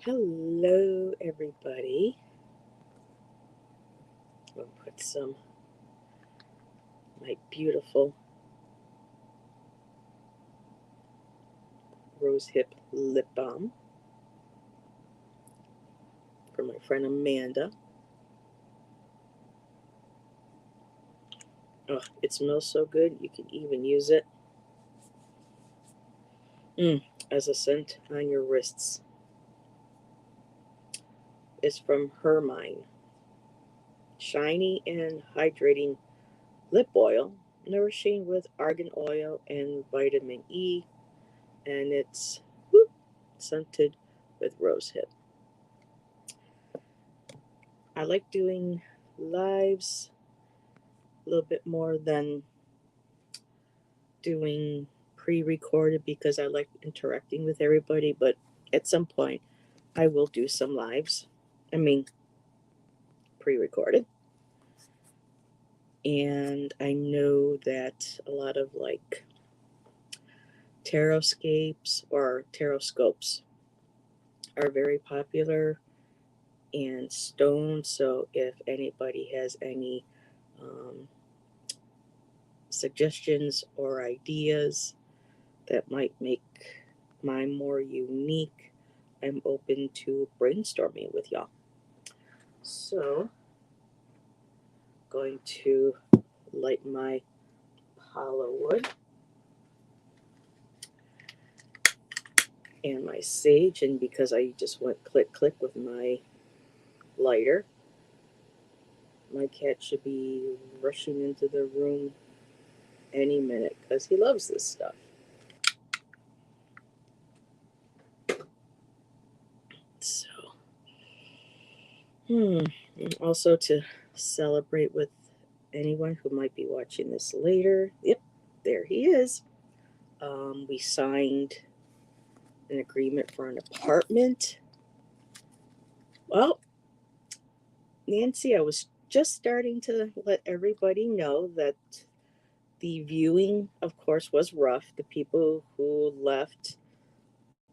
Hello, everybody. I'll put some my beautiful rose hip lip balm for my friend Amanda. Oh, it smells so good. You can even use it as a scent on your wrists. It's from Hermine. Shiny and hydrating lip oil, nourishing with argan oil and vitamin E, and it's scented with rosehip. I like doing lives a little bit more than doing pre-recorded because I like interacting with everybody, but at some point I will do some lives. I mean, pre-recorded. And I know that a lot of like tarotscapes or taroscopes are very popular and stone. So if anybody has any suggestions or ideas that might make mine more unique, I'm open to brainstorming with y'all. So, going to light my hollow wood and my sage, and because I just went click click with my lighter, my cat should be rushing into the room any minute because he loves this stuff. So, also to celebrate with anyone who might be watching this later. Yep, there he is. We signed an agreement for an apartment. Well, Nancy, I was just starting to let everybody know that the viewing, of course, was rough. The people who left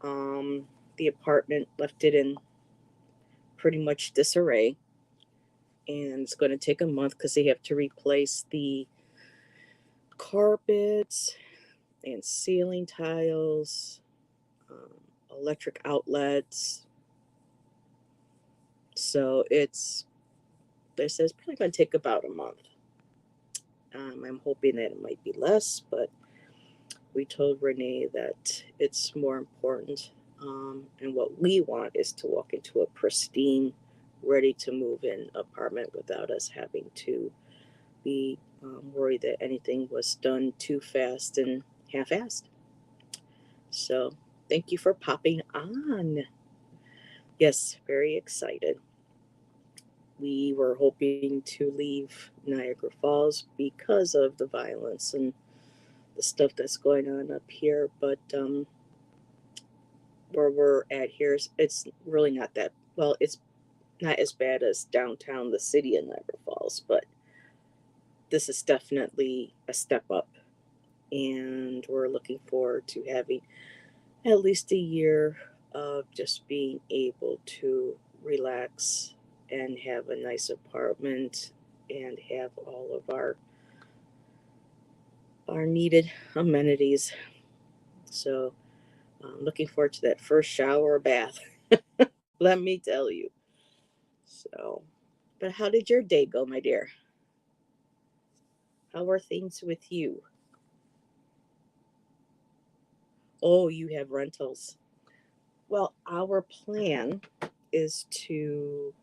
the apartment left it in pretty much disarray. And it's going to take a month because they have to replace the carpets and ceiling tiles, electric outlets. So they said it's probably going to take about a month. I'm hoping that it might be less, but we told Renee that it's more important. And what we want is to walk into a pristine, ready to move in apartment without us having to be worried that anything was done too fast and half-assed. So thank you for popping on. Yes, very excited. We were hoping to leave Niagara Falls because of the violence and the stuff that's going on up here, but where we're at here, it's really not that well. It's not as bad as downtown the city in Niagara Falls, but this is definitely a step up, and we're looking forward to having at least a year of just being able to relax and have a nice apartment and have all of our needed amenities. So I'm looking forward to that first shower or bath. Let me tell you. So, but how did your day go, my dear? How are things with you? Oh, you have rentals. Well, our plan is to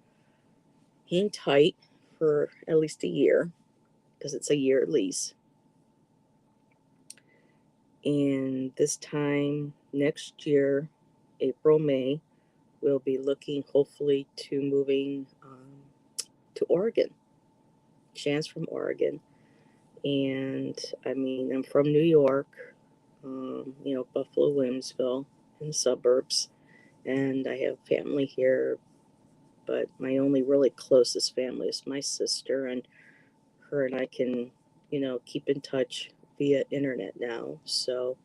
hang tight for at least a year because it's a year lease. And this time next year, April, May, we'll be looking hopefully to moving to Oregon. Chance from Oregon. And I mean, I'm from New York, Buffalo, Williamsville, in the suburbs. And I have family here, but my only really closest family is my sister, and her and I can, keep in touch via internet now. So,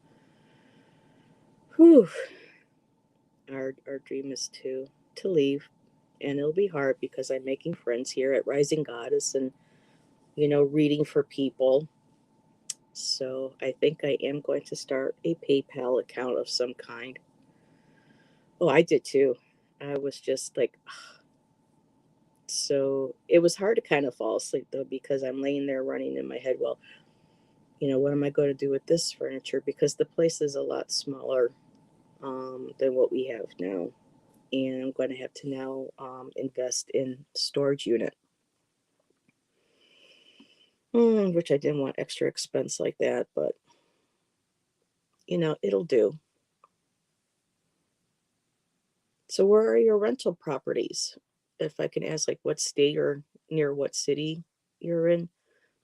whew, Our dream is to leave, and it'll be hard because I'm making friends here at Rising Goddess, and reading for people. So I think I am going to start a PayPal account of some kind. Oh, I did too. I was just like, so it was hard to kind of fall asleep though, because I'm laying there running in my head, well, what am I going to do with this furniture? Because the place is a lot smaller than what we have now. And I'm going to have to now invest in storage unit, which I didn't want extra expense like that, but it'll do. So where are your rental properties? If I can ask, like, what state or near what city you're in.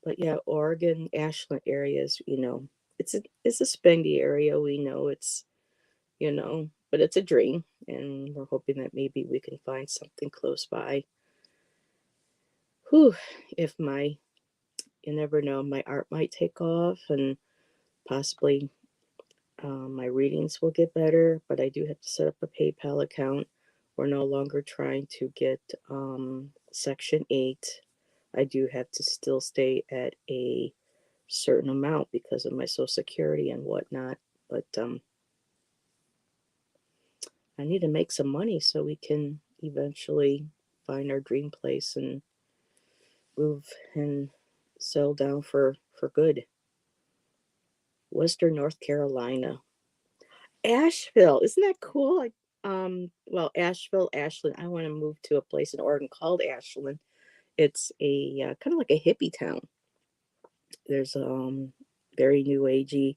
But yeah, Oregon, Ashland areas, it's a spendy area. We know but it's a dream, and we're hoping that maybe we can find something close by. Whew, if you never know, my art might take off, and possibly my readings will get better, but I do have to set up a PayPal account. We're no longer trying to get Section 8. I do have to still stay at a certain amount because of my Social Security and whatnot. But I need to make some money so we can eventually find our dream place and move and settle down for good. Western North Carolina. Asheville, isn't that cool? Like, well, Asheville, Ashland. I want to move to a place in Oregon called Ashland. It's a kind of like a hippie town. There's very new agey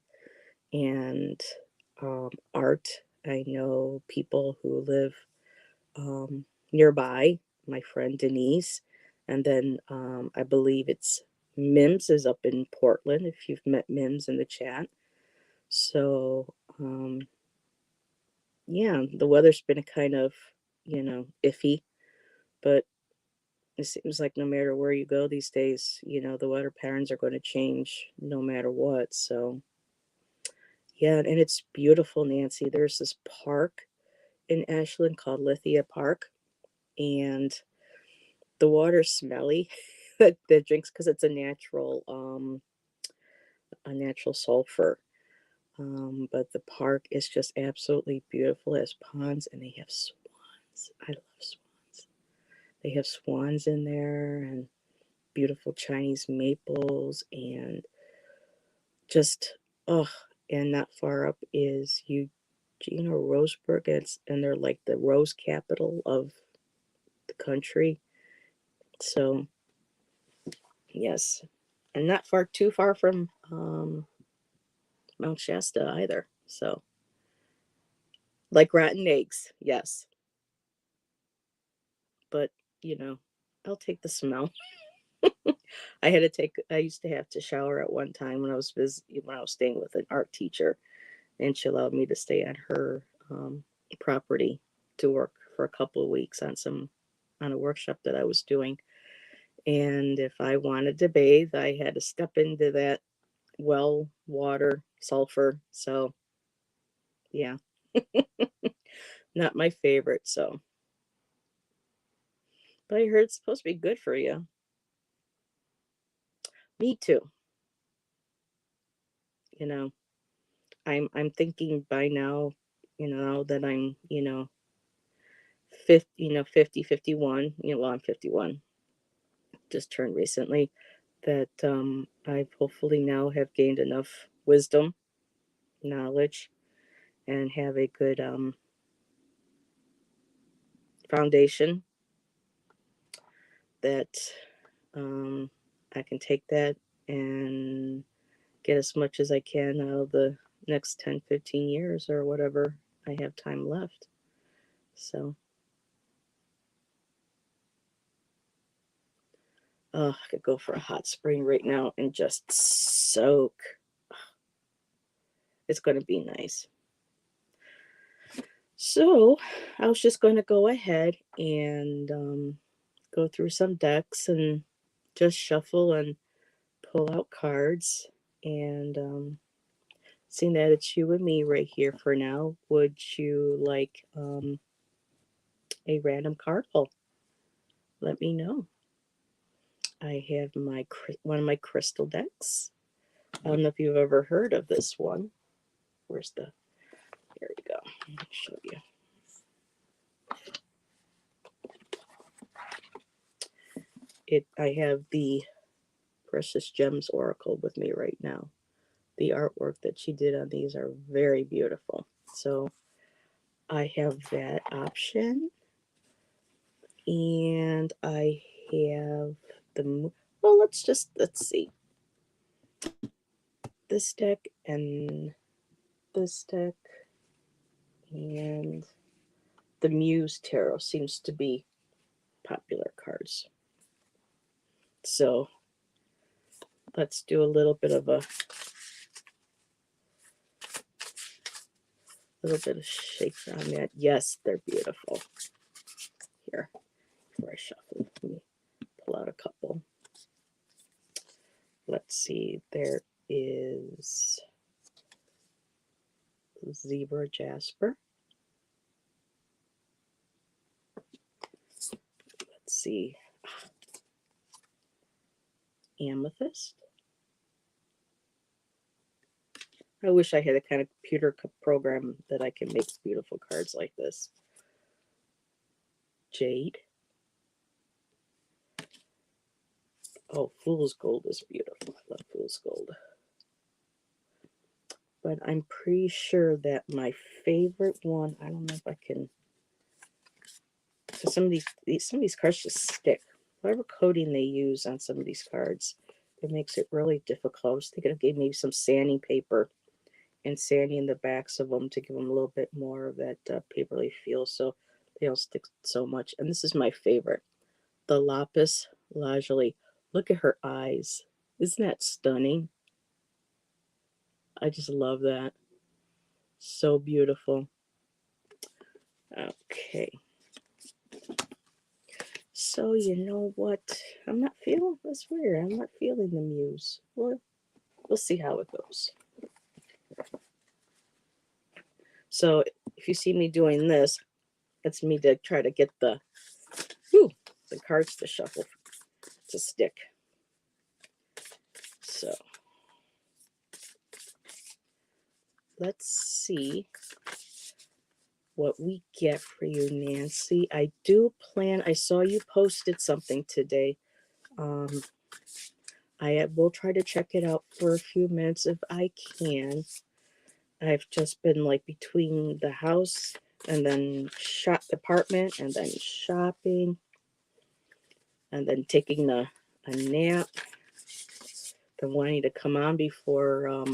and art. I know people who live nearby. My friend Denise, and then I believe it's Mims is up in Portland. If you've met Mims in the chat, so yeah, the weather's been kind of, iffy, but it seems like no matter where you go these days, the weather patterns are going to change no matter what. So, yeah, and it's beautiful, Nancy. There's this park in Ashland called Lithia Park, and the water's smelly that drinks because it's a natural sulfur. But the park is just absolutely beautiful. It has ponds and they have swans. I love swans. They have swans in there and beautiful Chinese maples and just and not far up is Roseburg. And they're like the rose capital of the country. So yes, and not too far from Mount Shasta either. So like rotten eggs, yes, but you know, I'll take the smell. I used to have to shower at one time when I was staying with an art teacher, and she allowed me to stay at her property to work for a couple of weeks on a workshop that I was doing. And if I wanted to bathe, I had to step into that well water sulfur. So yeah, not my favorite. So, but I heard it's supposed to be good for you. Me too. You know, I'm thinking by now, now that I'm, 50, 51, well, I'm 51, just turned recently, that I've hopefully now have gained enough wisdom, knowledge, and have a good foundation that I can take that and get as much as I can out of the next 10, 15 years or whatever I have time left. So, I could go for a hot spring right now and just soak. It's going to be nice. So, I was just going to go ahead and go through some decks and just shuffle and pull out cards and Seeing that it's you and me right here for now, would you like a random card pull? Let me know. I have one of my crystal decks. I don't know if you've ever heard of this one. Here we go. Let me show you. I have the Precious Gems Oracle with me right now. The artwork that she did on these are very beautiful. So I have that option. And I have well, let's see. This deck and this deck and the Muse Tarot seems to be popular cards. So let's do a little bit of shake on that. Yes, they're beautiful. Here, before I shuffle, let me pull out a couple. Let's see. There is Zebra Jasper. Let's see. Amethyst. I wish I had a kind of computer program that I can make beautiful cards like this. Jade. Oh, Fool's Gold is beautiful. I love Fool's Gold. But I'm pretty sure that my favorite one, I don't know if I can, so some of these cards just stick. Whatever coating they use on some of these cards, it makes it really difficult. I was thinking of getting maybe some sanding paper and sanding the backs of them to give them a little bit more of that paperly feel so they don't stick so much. And this is my favorite, the Lapis Lazuli. Look at her eyes. Isn't that stunning? I just love that. So beautiful. Okay. So you know what? I'm not feeling this weird. I'm not feeling the Muse. Well, we'll see how it goes. So if you see me doing this, it's me to try to get the cards to shuffle to stick. So let's see what we get for you, Nancy. I saw you posted something today. I will try to check it out for a few minutes if I can. I've just been like between the house and then apartment and then shopping and then taking a nap, then wanting to come on before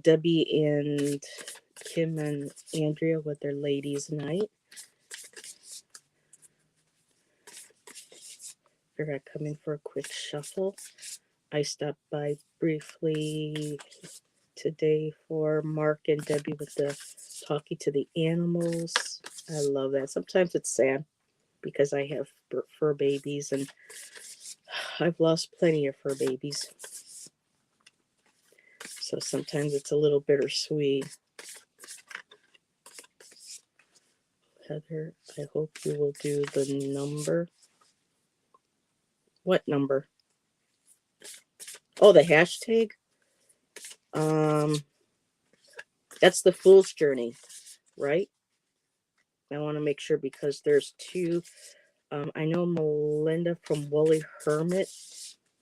Debbie and Kim and Andrea with their ladies' night. Figured I'd come in for a quick shuffle. I stopped by briefly today for Mark and Debbie with the talking to the animals. I love that. Sometimes it's sad because I have fur babies and I've lost plenty of fur babies. So sometimes it's a little bittersweet. Heather, I hope you will do the number. What number? Oh, the hashtag? That's the Fool's Journey, right? I want to make sure because there's two. I know Melinda from Woolly Hermit.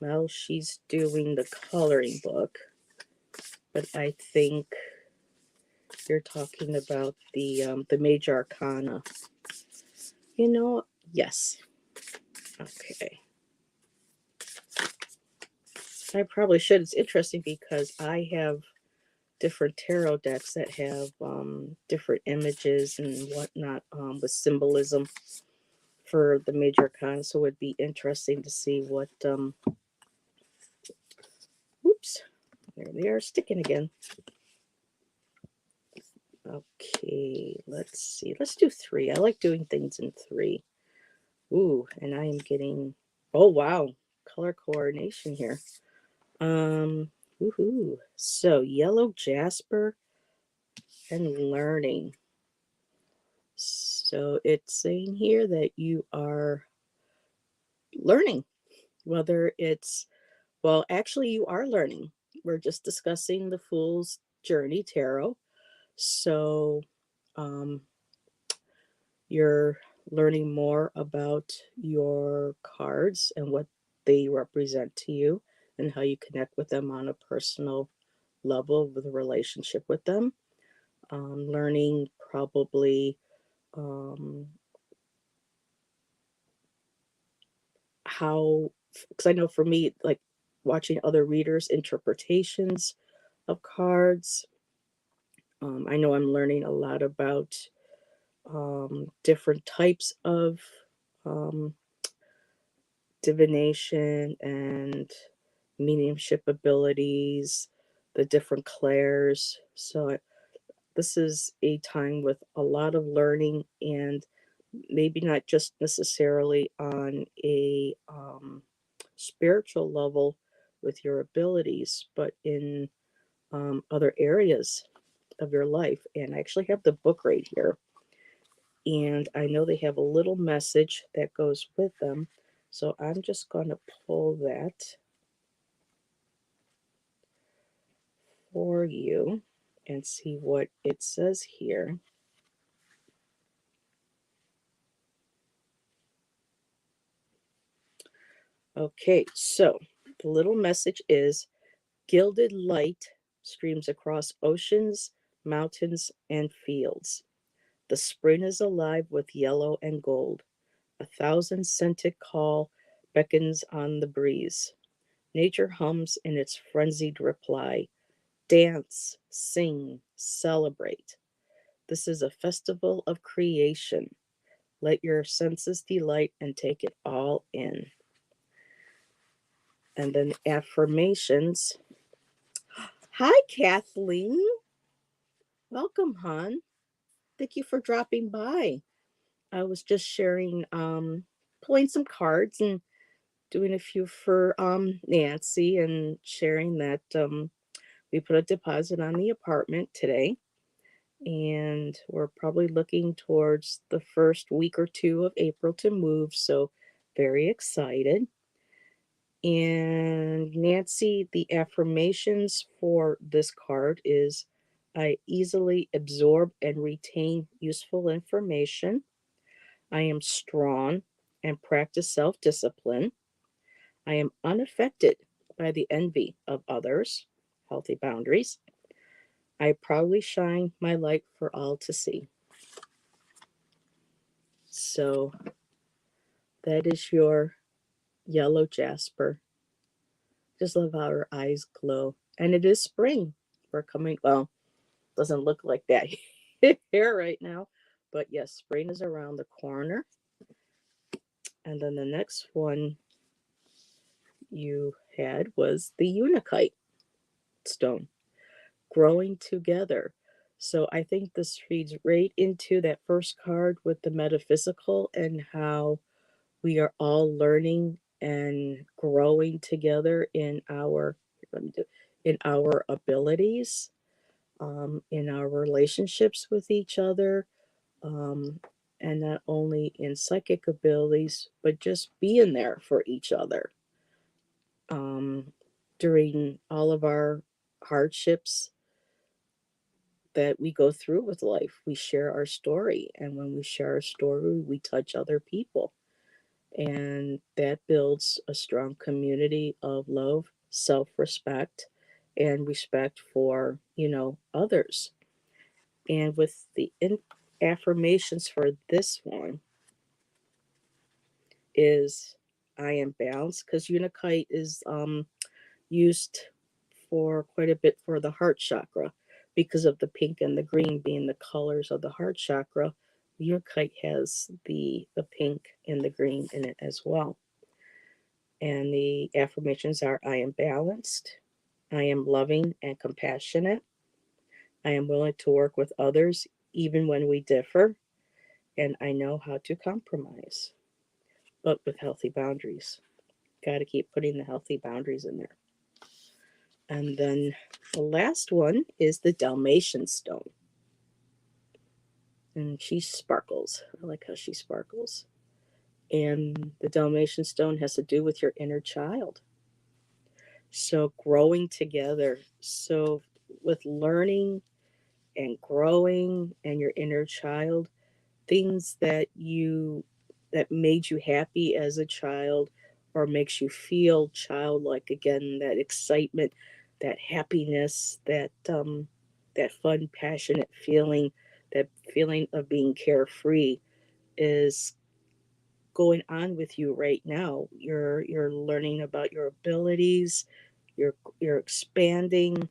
Well, she's doing the coloring book. But I think you're talking about the Major Arcana. You know, yes. Okay. I probably should. It's interesting because I have different tarot decks that have different images and whatnot with symbolism for the Major Arcana. So it would be interesting to see what. Oops. There they are sticking again. Okay, let's see. Let's do 3. I like doing things in 3. Ooh, and I am getting, oh wow, color coordination here. Woohoo. So, yellow jasper and learning. So, it's saying here that you are learning, whether it's, well, actually, you are learning. We're just discussing the Fool's Journey Tarot. So, um, you're learning more about your cards and what they represent to you and how you connect with them on a personal level with a relationship with them. Learning probably um, how, because I know for me, like watching other readers' interpretations of cards, I know I'm learning a lot about different types of um, divination and mediumship abilities, the different clairs. So this is a time with a lot of learning, and maybe not just necessarily on a spiritual level with your abilities, but in other areas of your life. And I actually have the book right here. And I know they have a little message that goes with them. So I'm just going to pull that for you and see what it says here. Okay, so the little message is gilded light streams across oceans, mountains, and fields. The spring is alive with yellow and gold. A thousand scented call beckons on the breeze. Nature hums in its frenzied reply. Dance, sing, celebrate. This is a festival of creation. Let your senses delight and take it all in. And then affirmations. Hi, Kathleen. Welcome, hon. Thank you for dropping by. I was just sharing, pulling some cards and doing a few for Nancy and sharing that we put a deposit on the apartment today. And we're probably looking towards the first week or two of April to move. So, very excited. And Nancy, the affirmations for this card is I easily absorb and retain useful information. I am strong and practice self discipline. I am unaffected by the envy of others. Healthy boundaries. I proudly shine my light for all to see. So that is your yellow jasper. Just love how her eyes glow. And it is spring. We're coming, well, doesn't look like that here right now. But yes, spring is around the corner. And then the next one you had was the Unikite stone, growing together. So I think this feeds right into that first card with the metaphysical and how we are all learning and growing together in our, let me do, in our abilities, in our relationships with each other, um, and not only in psychic abilities, but just being there for each other um, during all of our hardships that we go through with life. We share our story, and when we share our story, we touch other people, and that builds a strong community of love, self-respect, and respect for others. And with the affirmations for this one is I am balanced, because Unikite is used for quite a bit for the heart chakra because of the pink and the green being the colors of the heart chakra. Unikite has the pink and the green in it as well. And the affirmations are I am balanced, I am loving and compassionate, I am willing to work with others even when we differ, and I know how to compromise, but with healthy boundaries. Got to keep putting the healthy boundaries in there. And then the last one is the Dalmatian Stone. And she sparkles. I like how she sparkles. And the Dalmatian Stone has to do with your inner child. So growing together. So with learning and growing and your inner child, things that made you happy as a child or makes you feel childlike again, that excitement, that happiness, that fun, passionate feeling, that feeling of being carefree is going on with you right now. You're learning about your abilities, you're expanding,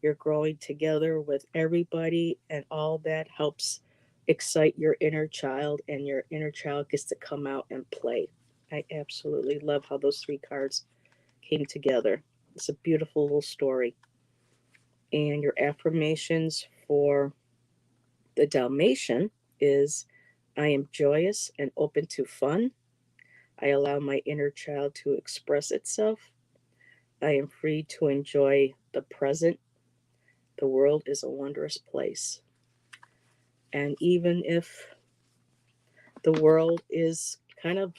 you're growing together with everybody, and all that helps excite your inner child, and your inner child gets to come out and play. I absolutely love how those three cards came together. It's a beautiful little story. And your affirmations for the Dalmatian is: I am joyous and open to fun. I allow my inner child to express itself. I am free to enjoy the present. The world is a wondrous place. And even if the world is kind of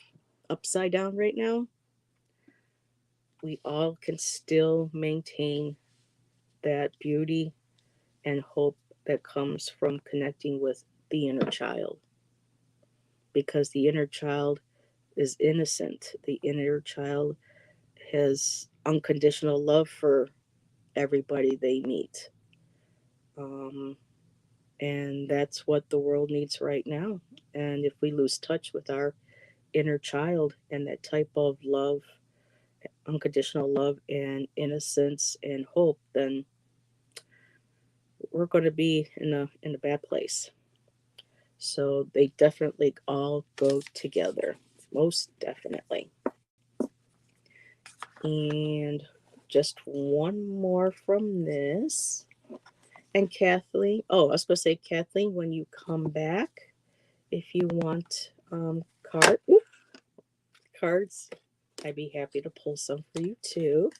upside down right now, we all can still maintain that beauty and hope that comes from connecting with the inner child. Because the inner child is innocent. The inner child has unconditional love for everybody they meet. Um, and that's what the world needs right now. And if we lose touch with our inner child and that type of love, unconditional love and innocence and hope, then we're going to be in a bad place. So they definitely all go together, most definitely. And just one more from this. And Kathleen, oh, I was going to say, Kathleen, when you come back, if you want cards, I'd be happy to pull some for you too.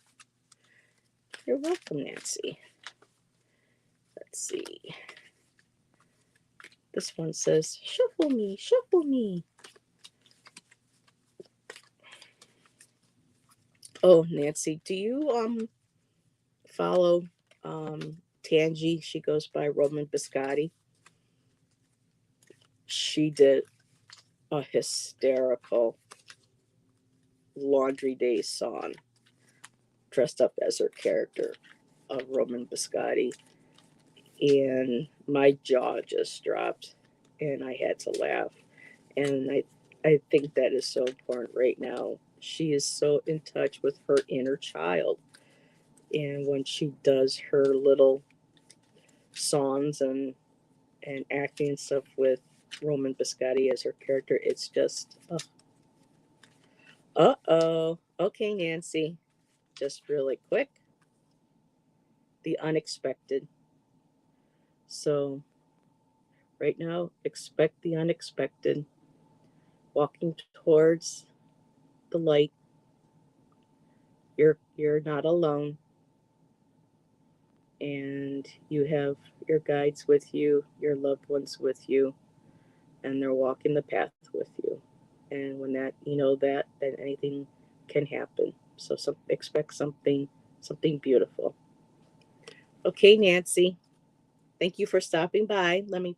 You're welcome, Nancy. Let's see. This one says, shuffle me, shuffle me. Oh, Nancy, do you follow Tangi? She goes by Roman Biscotti. She did a hysterical Laundry Day song dressed up as her character of Roman Biscotti. And my jaw just dropped and I had to laugh. And I think that is so important right now. She is so in touch with her inner child. And when she does her little songs and acting and stuff with Roman Biscotti as her character, it's just, uh-oh. Okay, Nancy, just really quick. The unexpected. So right now, expect the unexpected. Walking towards the light. You're not alone. And you have your guides with you, your loved ones with you, and they're walking the path with you. And when that you know that, then anything can happen. So expect something beautiful. Okay, Nancy. Thank you for stopping by. Let me,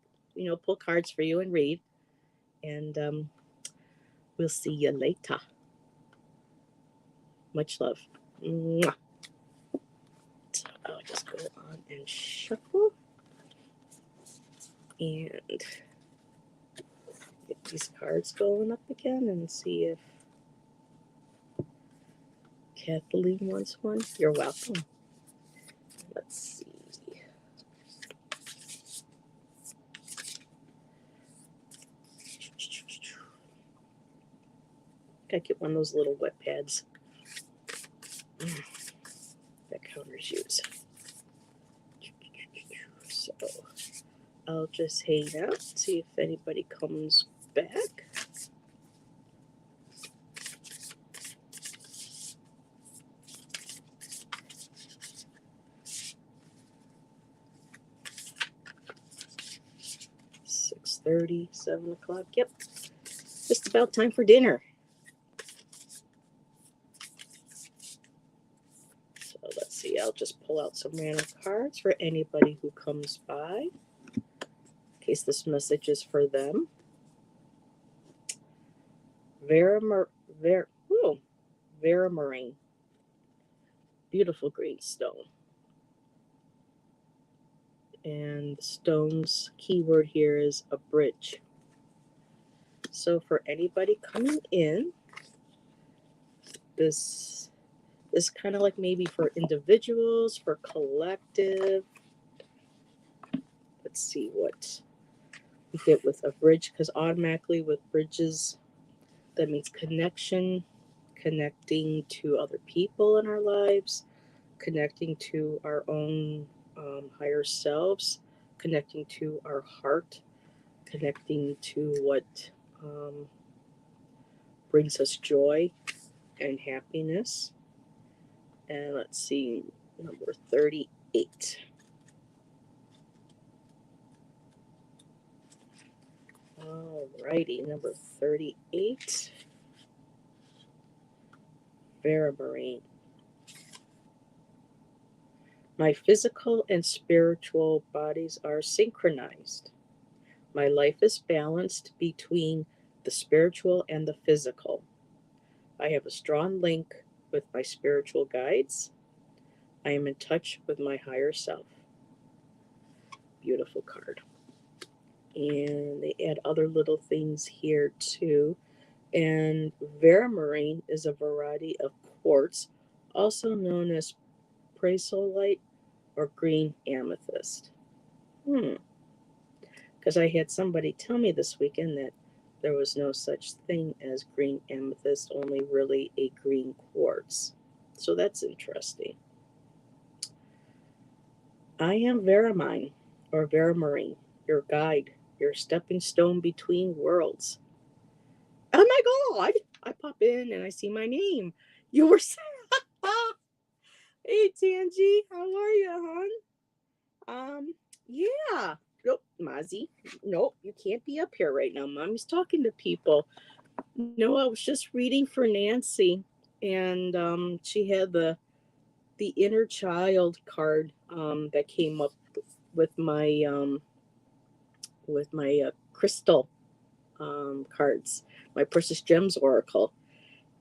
pull cards for you and read. And we'll see you later. Much love. Mwah. So I'll just go on and shuffle. And get these cards going up again and see if Kathleen wants one. You're welcome. Let's see. Gotta get one of those little wet pads that counters use. So I'll just hang out, see if anybody comes back. 6:30, 7 o'clock. Yep, just about time for dinner. So let's see, I'll just pull out some random cards for anybody who comes by, in case this message is for them. Veramarine. Beautiful green stone. And the stone's keyword here is a bridge. So for anybody coming in, this is kind of like maybe for individuals, for collective. Let's see what we get with a bridge, because automatically with bridges, that means connection, connecting to other people in our lives, connecting to our own higher selves, connecting to our heart, connecting to what brings us joy and happiness. And let's see, number 38. Alrighty, number 38. Veramarine. My physical and spiritual bodies are synchronized. My life is balanced between the spiritual and the physical. I have a strong link with my spiritual guides. I am in touch with my higher self. Beautiful card. And they add other little things here too. And veramarine is a variety of quartz, also known as chrysolite or green amethyst. Because I had somebody tell me this weekend that there was no such thing as green amethyst, only really a green quartz. So that's interesting. I am Veramine, or Veramarine, your guide, your stepping stone between worlds. Oh my God! I pop in and I see my name. You were Hey, Tangy, how are you, hon? Yeah. Nope, Mozzie. Nope, you can't be up here right now. Mommy's talking to people. No, I was just reading for Nancy, and she had the inner child card that came up with my crystal cards, my Precious Gems Oracle.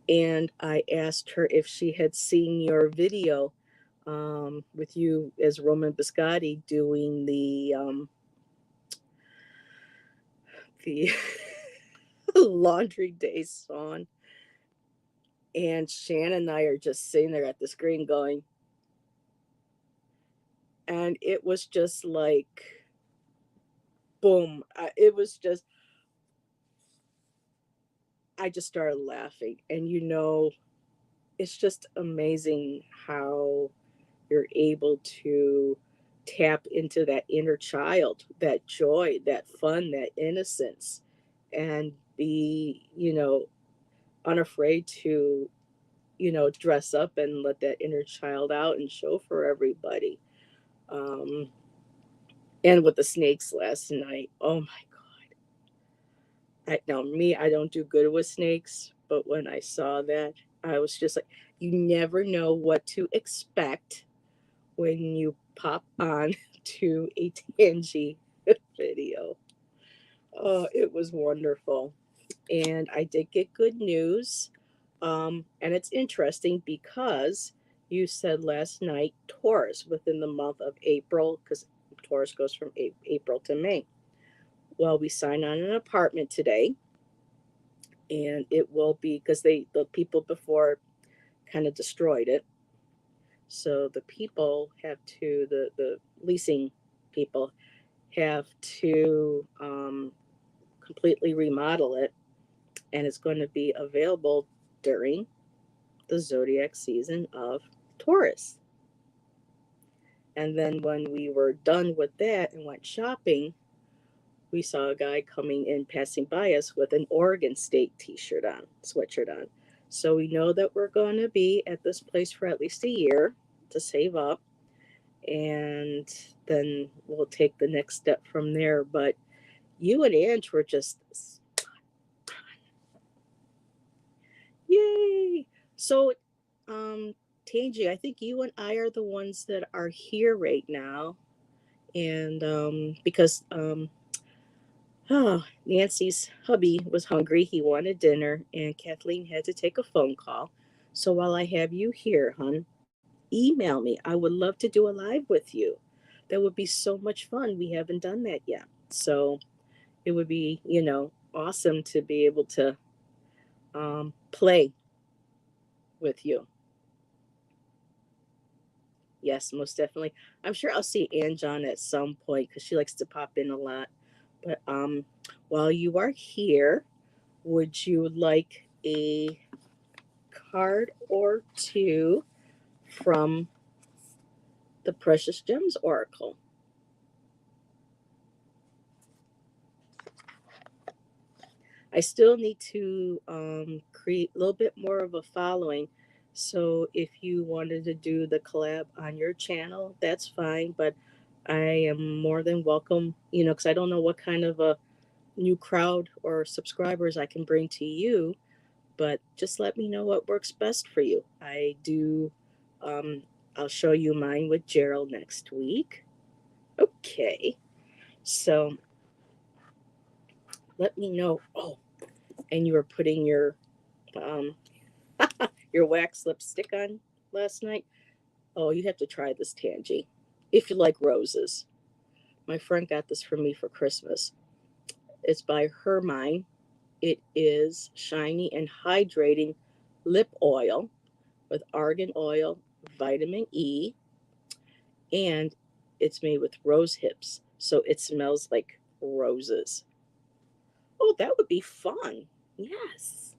And I asked her if she had seen your video with you as Roman Biscotti doing the Laundry Day song. And Shannon and I are just sitting there at the screen going, and it was just like, boom. It was just, I just started laughing. And it's just amazing how you're able to tap into that inner child, that joy, that fun, that innocence, and be, unafraid to, dress up and let that inner child out and show for everybody. And with the snakes last night, oh my God. I don't do good with snakes, but when I saw that, I was just like, you never know what to expect when you pop on to a Tangy video. Oh, it was wonderful. And I did get good news. And it's interesting because you said last night Taurus within the month of April, because Taurus goes from April to May. Well, we signed on an apartment today, and it will be because the people before kind of destroyed it. So the people have to, the leasing people have to completely remodel it, and it's going to be available during the zodiac season of Taurus. And then when we were done with that and went shopping, we saw a guy coming in, passing by us with an Oregon State sweatshirt on. So we know that we're going to be at this place for at least a year to save up. And then we'll take the next step from there. But You and Ange were just yay. So, Tangi, I think you and I are the ones that are here right now. And because Nancy's hubby was hungry, he wanted dinner, and Kathleen had to take a phone call. So while I have you here, hon, email me. I would love to do a live with you. That would be so much fun. We haven't done that yet. So it would be, awesome to be able to play with you. Yes, most definitely. I'm sure I'll see Ann John at some point because she likes to pop in a lot. But while you are here, would you like a card or two from the Precious Gems Oracle? I still need to create a little bit more of a following. So if you wanted to do the collab on your channel, that's fine. But I am more than welcome, because I don't know what kind of a new crowd or subscribers I can bring to you. But just let me know what works best for you. Um, I'll show you mine with Gerald next week. Okay. So let me know. Oh, and you were putting um, your wax lipstick on last night. Oh, you have to try this, Tangi. If you like roses. My friend got this for me for Christmas. It's by Hermine. It is shiny and hydrating lip oil with argan oil, vitamin E, and it's made with rose hips. So it smells like roses. Oh, that would be fun. Yes.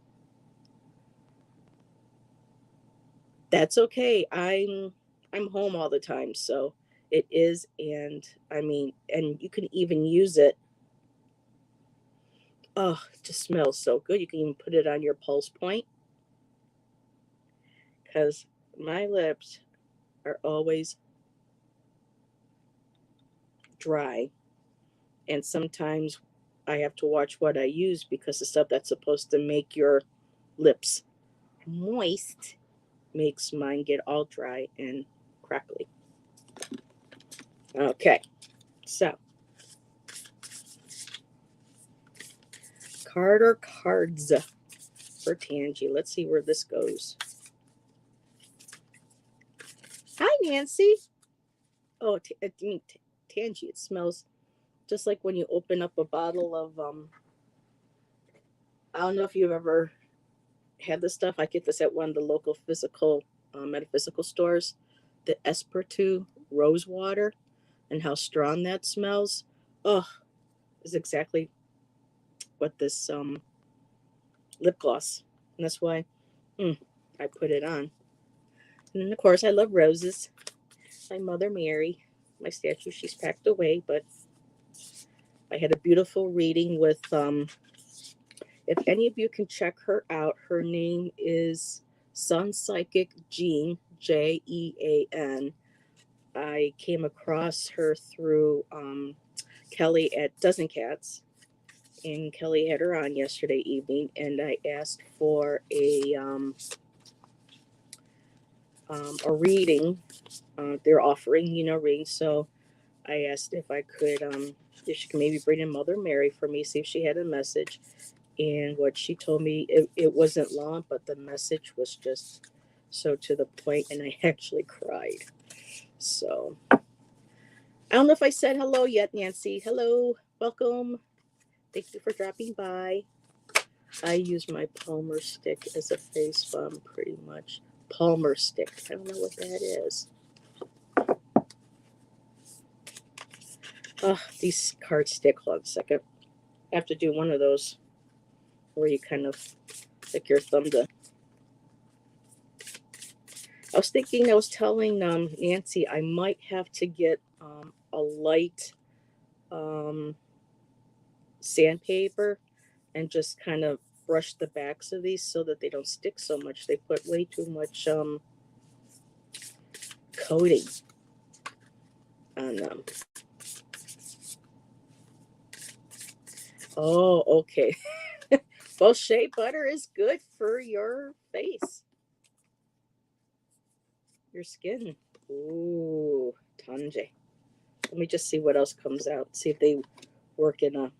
That's okay. I'm home all the time, so it is. And I mean, and you can even use it. Oh, it just smells so good. You can even put it on your pulse point because my lips are always dry, and sometimes I have to watch what I use because the stuff that's supposed to make your lips moist makes mine get all dry and crackly. Okay, so card or cards for Tangi. Let's see where this goes. Hi, Nancy. Oh, Tangi, it smells just like when you open up a bottle of I don't know if you've ever had this stuff. I get this at one of the local physical metaphysical stores. The Espertu rose water and how strong that smells. Oh, is exactly what this lip gloss. And that's why I put it on. And then of course I love roses. My Mother Mary, my statue, she's packed away, but I had a beautiful reading with if any of you can check her out, her name is Sun Psychic Jean, Jean. I came across her through Kelly at Dozen Cats, and Kelly had her on yesterday evening, and I asked for a reading. They're offering, readings, so I asked if I could, if she could maybe bring in Mother Mary for me, see if she had a message. And what she told me, it wasn't long, but the message was just so to the point, and I actually cried. So I don't know if I said hello yet, Nancy. Hello, welcome. Thank you for dropping by. I use my Palmer stick as a face balm pretty much. Palmer stick. I don't know what that is. Oh, these cards stick. Hold on a second. I have to do one of those where you kind of stick your thumb to. I was thinking, I was telling Nancy, I might have to get a light sandpaper and just kind of brush the backs of these so that they don't stick so much. They put way too much coating on them. Oh, okay. Well, shea butter is good for your face, your skin. Ooh, Tanji. Let me just see what else comes out. See if they work in a.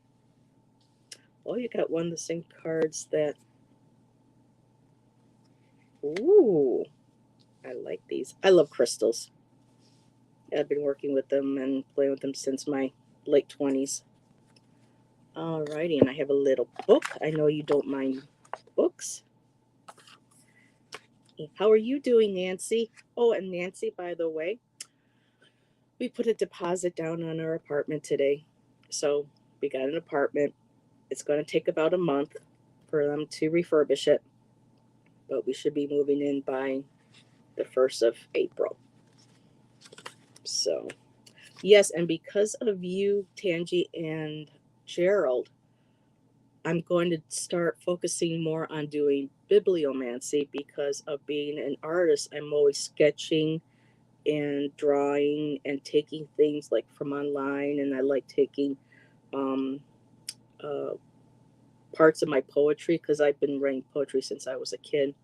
Oh, you got one of the same cards that. Ooh, I like these. I love crystals. I've been working with them and playing with them since my late 20s. Alrighty, and I have a little book. I know you don't mind books. How are you doing, Nancy? Oh, and Nancy, by the way, we put a deposit down on our apartment today. So we got an apartment. It's going to take about a month for them to refurbish it, but we should be moving in by the 1st of April. So, yes, and because of you, Tangi, and Gerald, I'm going to start focusing more on doing bibliomancy because of being an artist. I'm always sketching and drawing and taking things like from online, and I like taking um, uh, parts of my poetry because I've been writing poetry since I was a kid,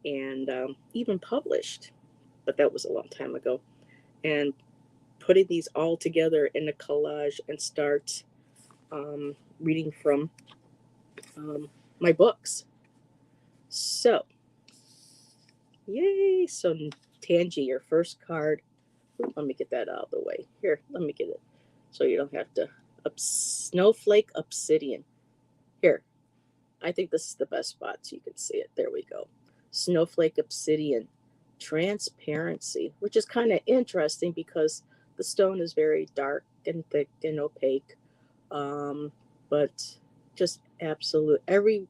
and even published, but that was a long time ago. And putting these all together in a collage and start reading from um, my books. So, yay! So, Tangi, your first card. Let me get that out of the way. Here, let me get it so you don't have to. Snowflake Obsidian. Here, I think this is the best spot so you can see it. There we go. Snowflake Obsidian. Transparency, which is kind of interesting because the stone is very dark and thick and opaque. Um, but just absolute. Every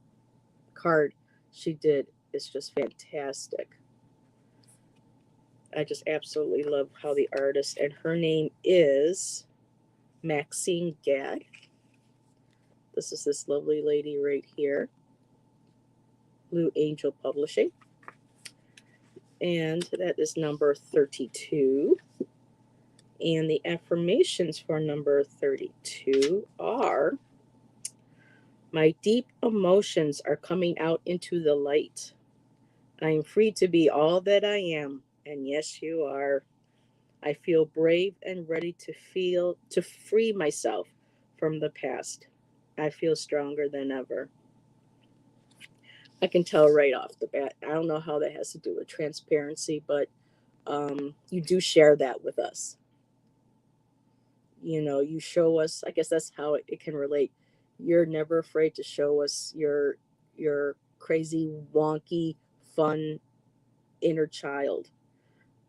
card she did is just fantastic. I just absolutely love how the artist, and her name is Maxine Gadd. This is this lovely lady right here, Blue Angel Publishing. And that is number 32. And the affirmations for number 32 are: my deep emotions are coming out into the light. I am free to be all that I am. And yes, you are. I feel brave and ready to free myself from the past. I feel stronger than ever. I can tell right off the bat. I don't know how that has to do with transparency, but you do share that with us. You know, you show us. I guess that's how it can relate. You're never afraid to show us your crazy, wonky, fun inner child.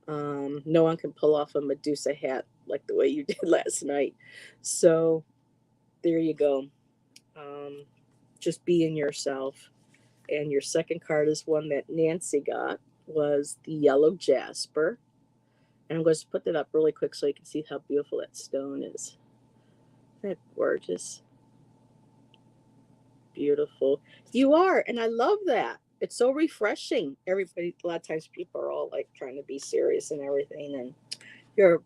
No one can pull off a Medusa hat like the way you did last night. So there you go. Um, just being yourself. And your second card is one that Nancy got, was the yellow jasper. And I'm going to put that up really quick so you can see how beautiful that stone is. Isn't that gorgeous? Beautiful. You are, and I love that. It's so refreshing. Everybody, a lot of times people are all like trying to be serious and everything, and you're,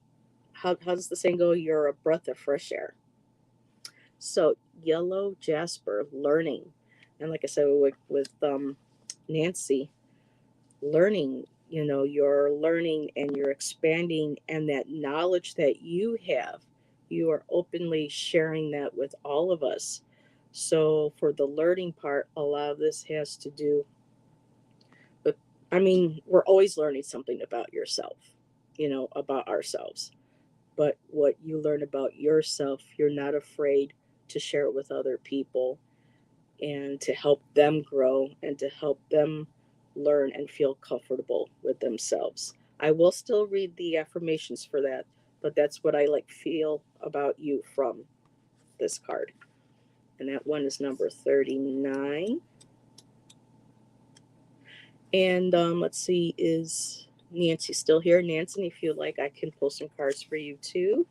how does the saying go? You're a breath of fresh air. So yellow jasper, learning, and like I said with Nancy, learning. You know, you're learning and you're expanding, and that knowledge that you have, you are openly sharing that with all of us. So for the learning part, a lot of this has to do with, I mean, we're always learning something about yourself, you know, about ourselves. But what you learn about yourself, you're not afraid to share it with other people and to help them grow and to help them learn and feel comfortable with themselves. I will still read the affirmations for that, but that's what I like feel about you from this card. And that one is number 39. And let's see, is Nancy still here? Nancy, if you like, I can pull some cards for you too.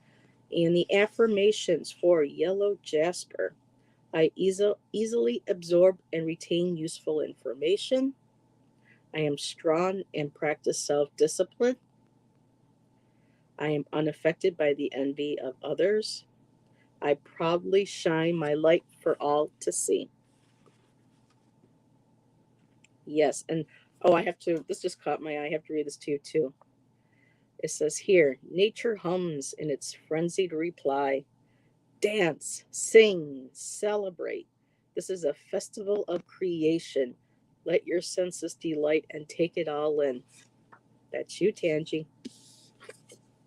And the affirmations for yellow jasper: I easily absorb and retain useful information. I am strong and practice self-discipline. I am unaffected by the envy of others. I proudly shine my light for all to see. Yes, and oh, I have to, this just caught my eye. I have to read this to you too. It says here, nature hums in its frenzied reply. Dance, sing, celebrate. This is a festival of creation. Let your senses delight and take it all in. That's you, Tangi.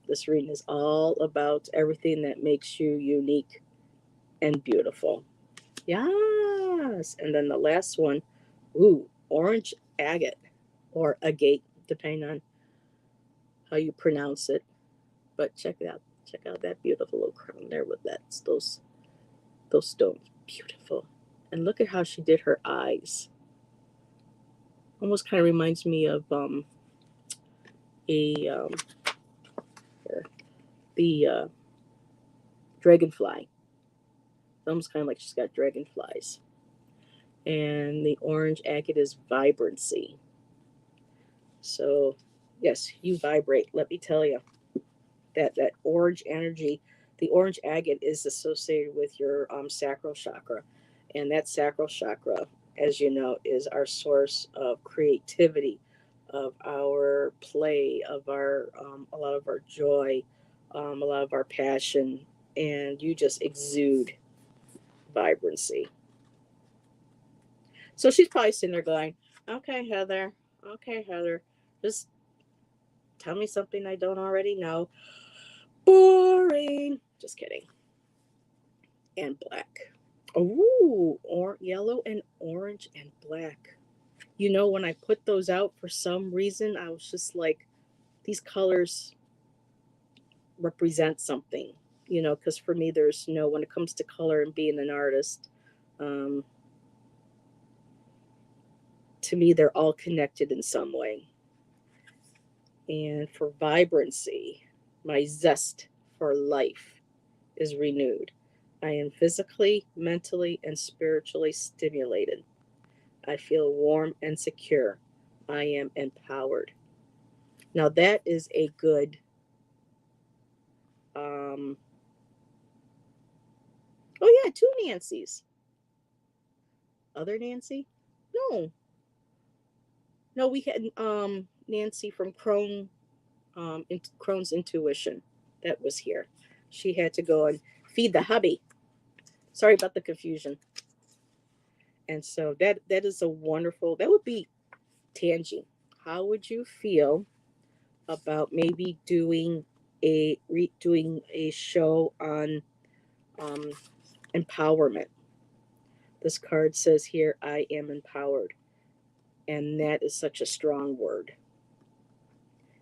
This reading is all about everything that makes you unique and beautiful. Yes. And then the last one, ooh, orange agate or agate, depending on how you pronounce it. But check it out. Check out that beautiful little crown there with those stones. Beautiful. And look at how she did her eyes. Almost kind of reminds me of a the dragonfly. Almost kind of like she's got dragonflies. And the orange agate is vibrancy. So, yes, you vibrate. Let me tell you that orange energy, the orange agate is associated with your sacral chakra, and that sacral chakra, as you know, is our source of creativity, of our play, of our a lot of our joy, a lot of our passion, and you just exude vibrancy. So she's probably sitting there going, "Okay, Heather. Okay, Heather. Just tell me something I don't already know." Boring. Just kidding. And black. Ooh, or yellow and orange and black. You know, when I put those out for some reason, I was just like, these colors represent something. You know, because for me, there's no, when it comes to color and being an artist, um, to me, they're all connected in some way. And for vibrancy, my zest for life is renewed. I am physically, mentally, and spiritually stimulated. I feel warm and secure. I am empowered. Now, that is a good, oh, yeah, two Nancys. Other Nancy? No. No, we had Nancy from Crohn's Intuition that was here. She had to go and feed the hubby. Sorry about the confusion. And so that is a wonderful, that would be Tangi. How would you feel about maybe doing a show on um, empowerment? This card says here, I am empowered. And that is such a strong word.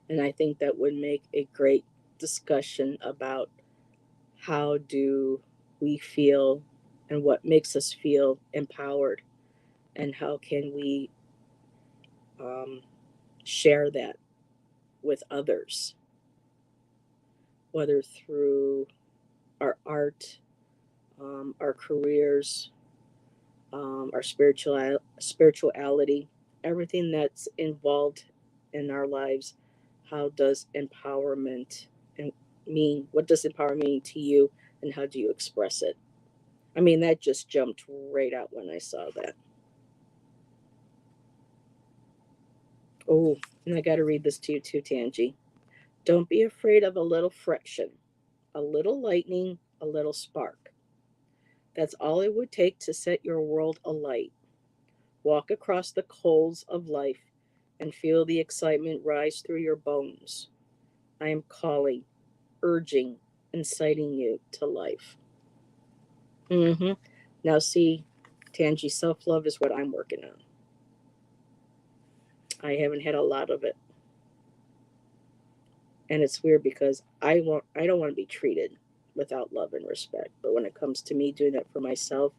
And I think that would make a great discussion about how do we feel and what makes us feel empowered, and how can we um, share that with others, whether through our art, our careers, our spirituality, everything that's involved in our lives. How does empowerment and mean? What does empowerment mean to you, and how do you express it? I mean, that just jumped right out when I saw that. Oh, and I got to read this to you too, Tangi. Don't be afraid of a little friction, a little lightning, a little spark. That's all it would take to set your world alight. Walk across the coals of life and feel the excitement rise through your bones. I am calling, urging, inciting you to life. Mm-hmm. Now, see, Tangi, self love is what I'm working on. I haven't had a lot of it. And it's weird because I don't want to be treated without love and respect. But when it comes to me doing it for myself,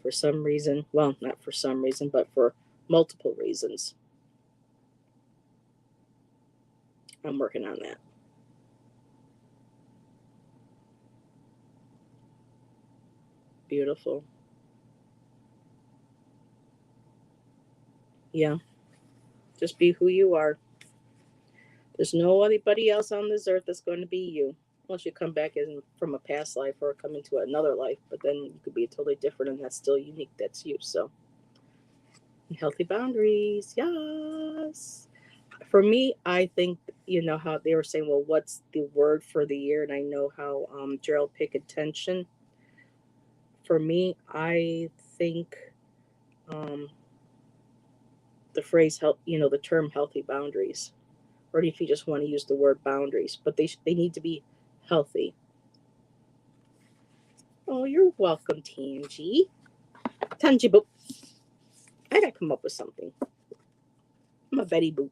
for some reason, well, not for some reason, but for multiple reasons, I'm working on that. Beautiful. Yeah. Just be who you are. There's no anybody else on this earth that's going to be you. Once you come back in from a past life or come into another life, but then you could be totally different and that's still unique. That's you. So healthy boundaries, yes. For me, I think, you know how they were saying, well, what's the word for the year? And I know how Gerald picked attention. For me, I think um, the phrase, the term healthy boundaries, or if you just want to use the word boundaries, but they need to be healthy. Oh, you're welcome, Tangy. Tangy Boop. I gotta come up with something. I'm a Betty Boop.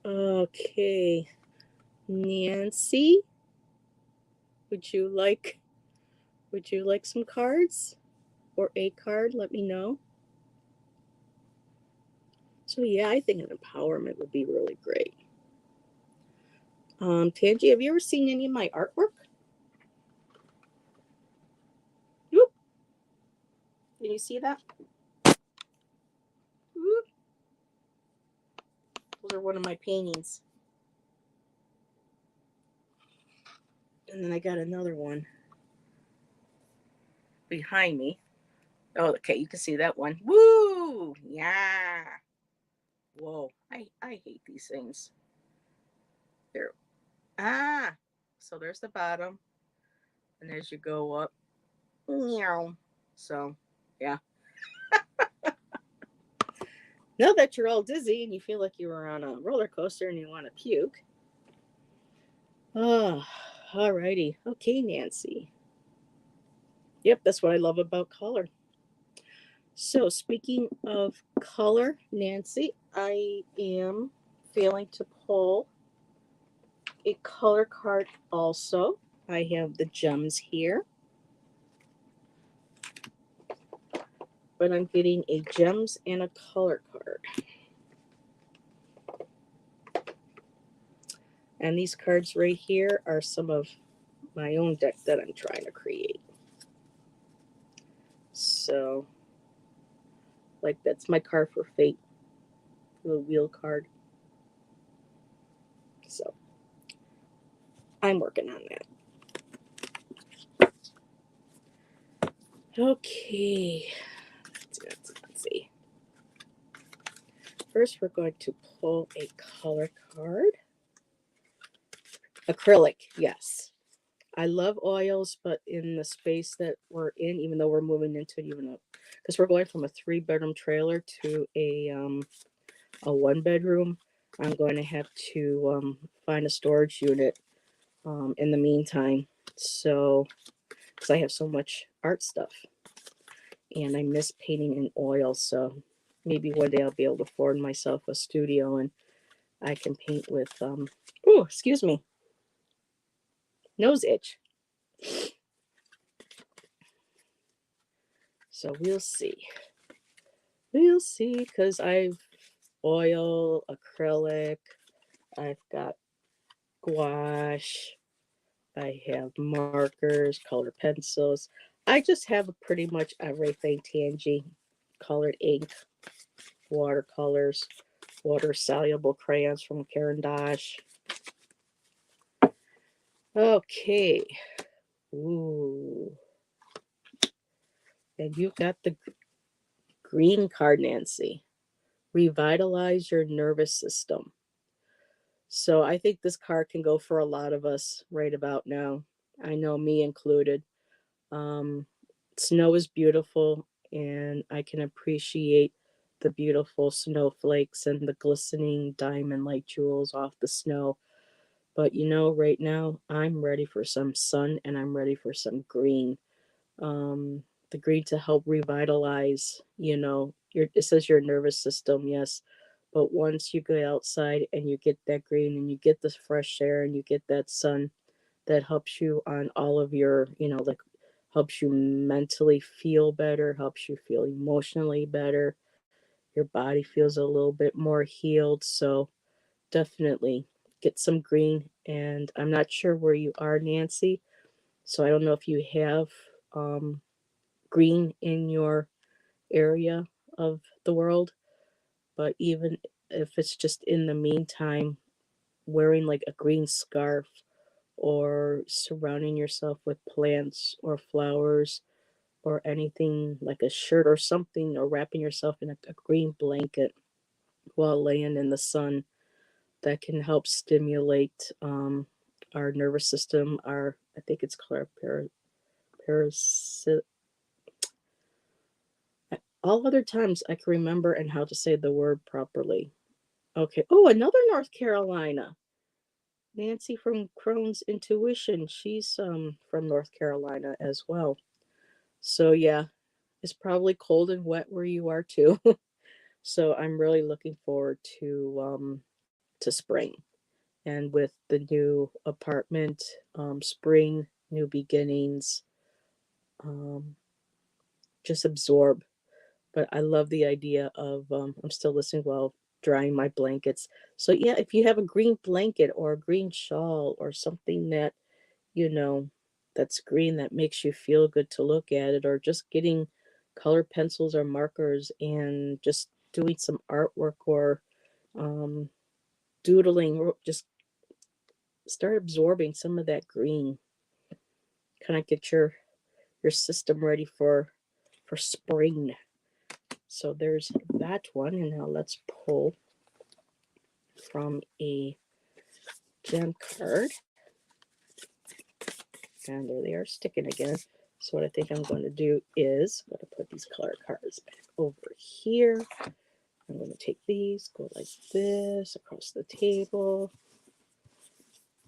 Okay, Nancy, would you like some cards or a card? Let me know. So yeah, I think an empowerment would be really great. Tangy, have you ever seen any of my artwork? Whoop. Can you see that? Whoop. Those are one of my paintings. And then I got another one behind me. Oh, okay, you can see that one. Woo! Yeah. Whoa, I hate these things. There. Ah, so there's the bottom, and as you go up, meow. So, yeah. Now that you're all dizzy and you feel like you were on a roller coaster and you want to puke. Oh, alrighty. Okay, Nancy. Yep, that's what I love about color. So, speaking of color, Nancy, I am failing to pull a color card also. I have the gems here, but I'm getting a gems and a color card. And these cards right here are some of my own deck that I'm trying to create. So, like, that's my card for fate, the wheel card. So, I'm working on that. Okay, let's see. First, we're going to pull a color card. Acrylic, yes. I love oils, but in the space that we're in, even though we're moving into it, even though, because we're going from a 3-bedroom trailer to a 1-bedroom, I'm going to have to find a storage unit in the meantime. So, because I have so much art stuff, and I miss painting in oil, so maybe one day I'll be able to afford myself a studio and I can paint with oh, excuse me, nose itch. So we'll see. We'll see, because I've oil, acrylic, I've got gouache, I have markers, colored pencils. I just have pretty much everything, Tangy. Colored ink, watercolors, water-soluble crayons from Caran d'Ache. Okay. Ooh. And you've got the green card, Nancy. Revitalize your nervous system. So I think this card can go for a lot of us right about now. I know, me included. Um, Snow is beautiful, and I can appreciate the beautiful snowflakes and the glistening diamond like jewels off the snow. But right now I'm ready for some sun and I'm ready for some green. The green to help revitalize, it says your nervous system, yes. But once you go outside and you get that green and you get this fresh air and you get that sun, that helps you on all of your, like, helps you mentally feel better, helps you feel emotionally better. Your body feels a little bit more healed. So definitely get some green. And I'm not sure where you are, Nancy. So I don't know if you have green in your area of the world. But even if it's just in the meantime, wearing like a green scarf, or surrounding yourself with plants or flowers, or anything like a shirt or something, or wrapping yourself in a green blanket while laying in the sun, that can help stimulate our nervous system. Our, I think it's called our parasympathetic. All other times I can remember and how to say the word properly. Okay. Oh, another North Carolina. Nancy from Crohn's Intuition. She's from North Carolina as well. So yeah, it's probably cold and wet where you are too. So I'm really looking forward to spring, and with the new apartment, spring, new beginnings. Um, just absorb. But I love the idea of I'm still listening while drying my blankets. So yeah, if you have a green blanket or a green shawl or something that, you know, that's green, that makes you feel good to look at it, or just getting color pencils or markers and just doing some artwork, or um, doodling, or just start absorbing some of that green. Kind of get your system ready for spring. So there's that one, and now let's pull from a gem card. And there they are sticking again. So what I think I'm going to do is I'm going to put these color cards back over here. I'm going to take these, go like this across the table,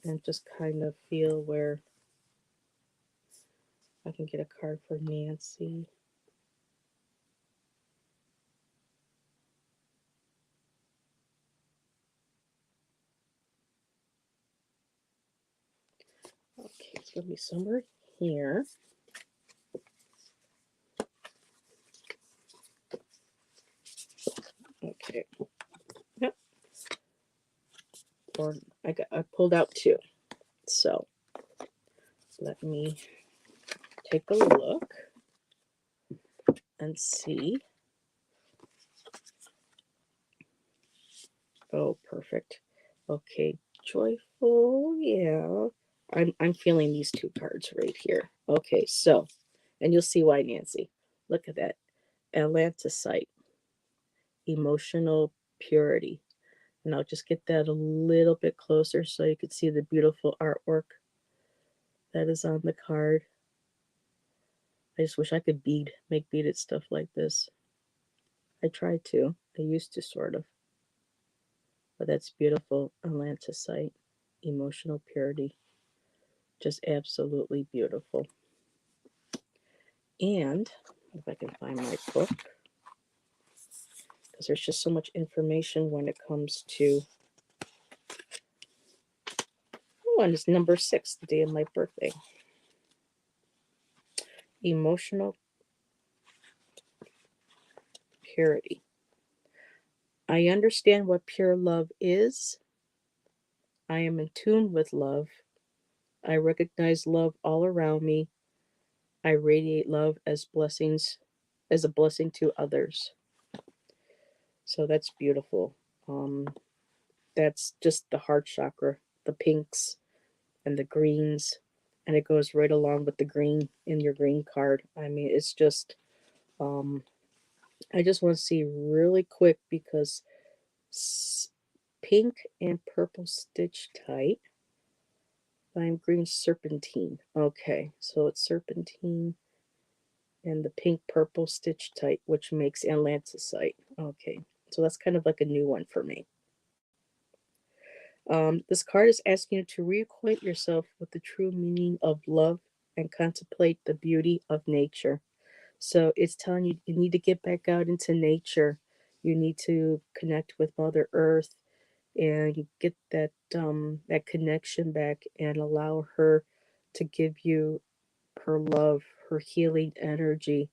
and just kind of feel where I can get a card for Nancy. Okay, it's going to be somewhere here. Okay. Yep. Or I pulled out two. So let me take a look and see. Oh, perfect. Okay, joyful. Yeah. I'm feeling these two cards right here. Okay, so, and you'll see why, Nancy. Look at that. Atlanticite, emotional purity. And I'll just get that a little bit closer so you can see the beautiful artwork that is on the card. I just wish I could make beaded stuff like this. I try to. I used to, sort of. But that's beautiful. Atlanticite, emotional purity. Just absolutely beautiful. And if I can find my book, because there's just so much information when it comes to, oh, and it's number 6, the day of my birthday. Emotional purity. I understand what pure love is. I am in tune with love. I recognize love all around me. I radiate love as a blessing to others. So that's beautiful. That's just the heart chakra, the pinks and the greens, and it goes right along with the green in your green card. I mean, it's just, I just want to see really quick, because pink and purple stitch tight, lime green serpentine. Okay, so it's serpentine and the pink purple stitch tight, which makes atlanticite. Okay, so that's kind of like a new one for me. This card is asking you to reacquaint yourself with the true meaning of love and contemplate the beauty of nature. So it's telling you you need to get back out into nature. You need to connect with Mother Earth and get that connection back, and allow her to give you her love, her healing energy,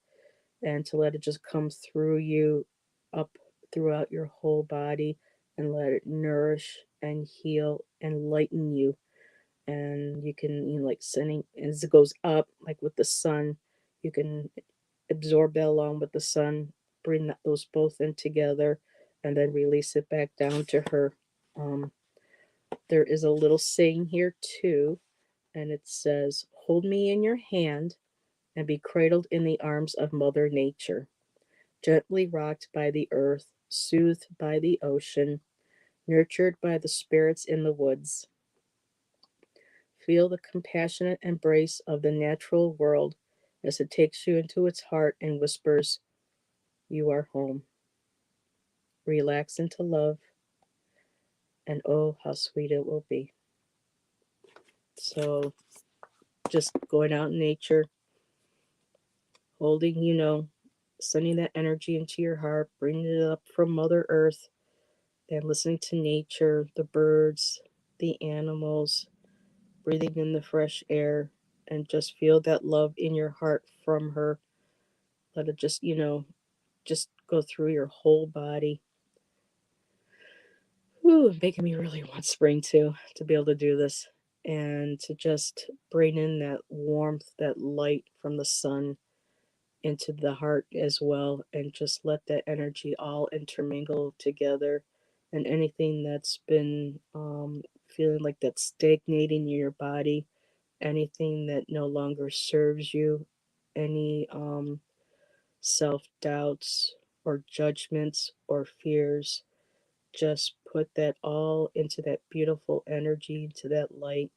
and to let it just come through you, up throughout your whole body, and let it nourish and heal and lighten you. And you can, like sending, as it goes up, like with the sun, you can absorb that along with the sun, bring those both in together, and then release it back down to her. Um, there is a little saying here too, and it says, "Hold me in your hand and be cradled in the arms of Mother Nature, gently rocked by the earth, soothed by the ocean, nurtured by the spirits in the woods. Feel the compassionate embrace of the natural world as it takes you into its heart and whispers, 'You are home.' Relax into love, and oh, how sweet it will be." So, just going out in nature, holding, sending that energy into your heart, bringing it up from Mother Earth, and listening to nature, the birds, the animals, breathing in the fresh air, and just feel that love in your heart from her. Let it just go through your whole body. Ooh, making me really want spring too, to be able to do this and to just bring in that warmth, that light from the sun into the heart as well, and just let that energy all intermingle together. And anything that's been feeling like that's stagnating in your body, anything that no longer serves you, any self doubts or judgments or fears, just put that all into that beautiful energy, into that light,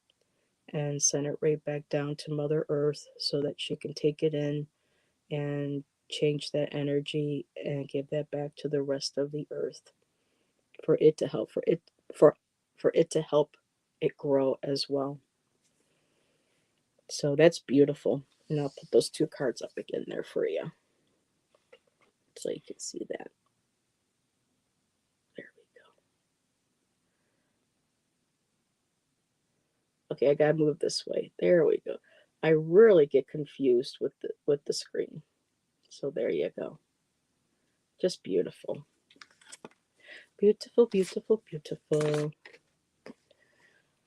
and send it right back down to Mother Earth so that she can take it in and change that energy and give that back to the rest of the earth for it to help for it to help it grow as well. So that's beautiful. And I'll put those two cards up again there for you so you can see that. There we go. Okay, I gotta move this way. There we go. I really get confused with the screen. So there you go. Just beautiful. Beautiful, beautiful, beautiful.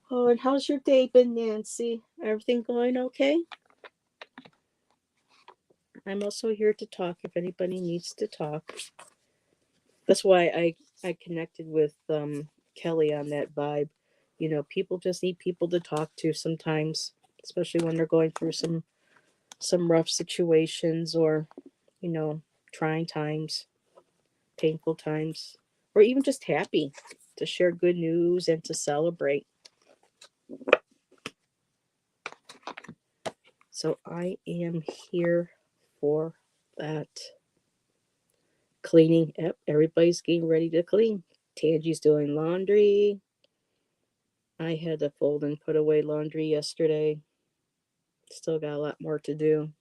Oh, and how's your day been, Nancy? Everything going okay? I'm also here to talk if anybody needs to talk. That's why I connected with Kelly on that vibe. People just need people to talk to sometimes, especially when they're going through some rough situations or, you know, trying times, painful times, or even just happy to share good news and to celebrate. So I am here for that. Cleaning. Yep, everybody's getting ready to clean. Tangi's doing laundry. I had to fold and put away laundry yesterday. Still got a lot more to do.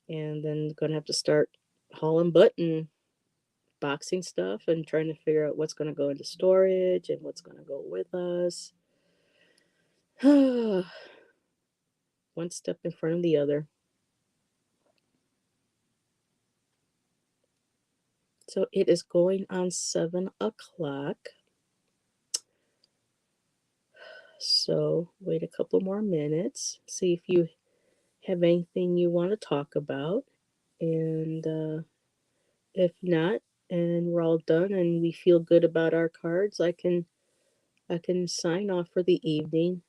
And then gonna have to start hauling butt and boxing stuff and trying to figure out what's gonna go into storage and what's gonna go with us. One step in front of the other. So it is going on 7 o'clock. So wait a couple more minutes. See if you have anything you want to talk about. And if not, and we're all done and we feel good about our cards, I can sign off for the evening.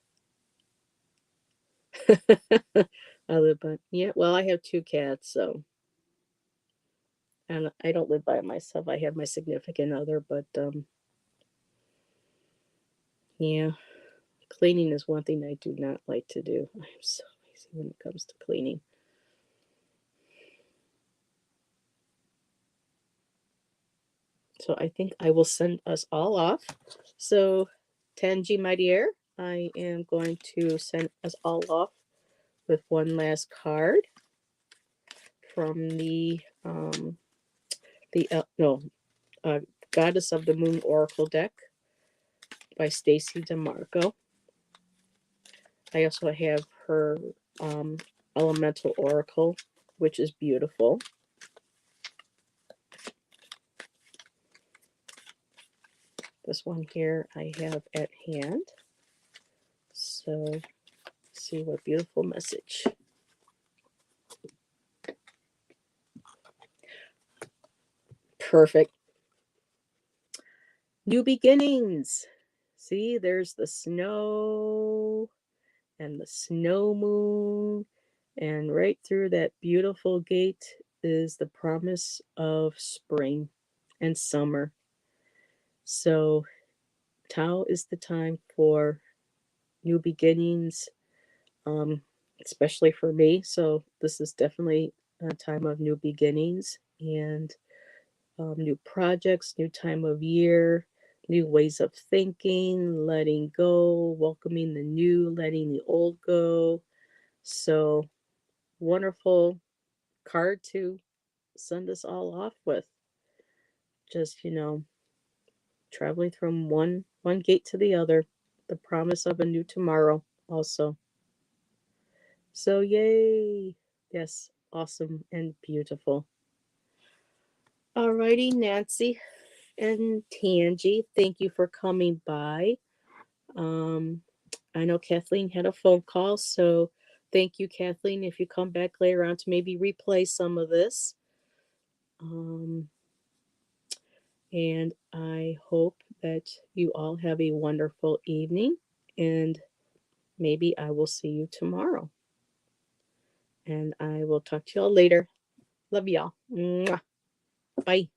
I live by, yeah, well, I have 2 cats, so, and I don't live by myself. I have my significant other, but yeah, cleaning is one thing I do not like to do. I'm so lazy when it comes to cleaning. So I think I will send us all off. So, Tanji, my dear, I am going to send us all off with one last card from the Goddess of the Moon Oracle deck by Stacy DeMarco. I also have her Elemental Oracle, which is beautiful. This one here I have at hand. So, see what beautiful message. Perfect. New beginnings. See, there's the snow and the snow moon. And right through that beautiful gate is the promise of spring and summer. So, Tao is the time for new beginnings, um, especially for me. So, this is definitely a time of new beginnings and new projects, new time of year, new ways of thinking, letting go, welcoming the new, letting the old go. So, wonderful card to send us all off with. Just, traveling from one gate to the other, the promise of a new tomorrow also. So yay. Yes, awesome and beautiful. Alrighty, Nancy and Tangi, thank you for coming by. Um, I know Kathleen had a phone call, so thank you, Kathleen. If you come back later on to maybe replay some of this. Um, and I hope that you all have a wonderful evening, and maybe I will see you tomorrow. And I will talk to y'all later. Love y'all. Mwah. Bye.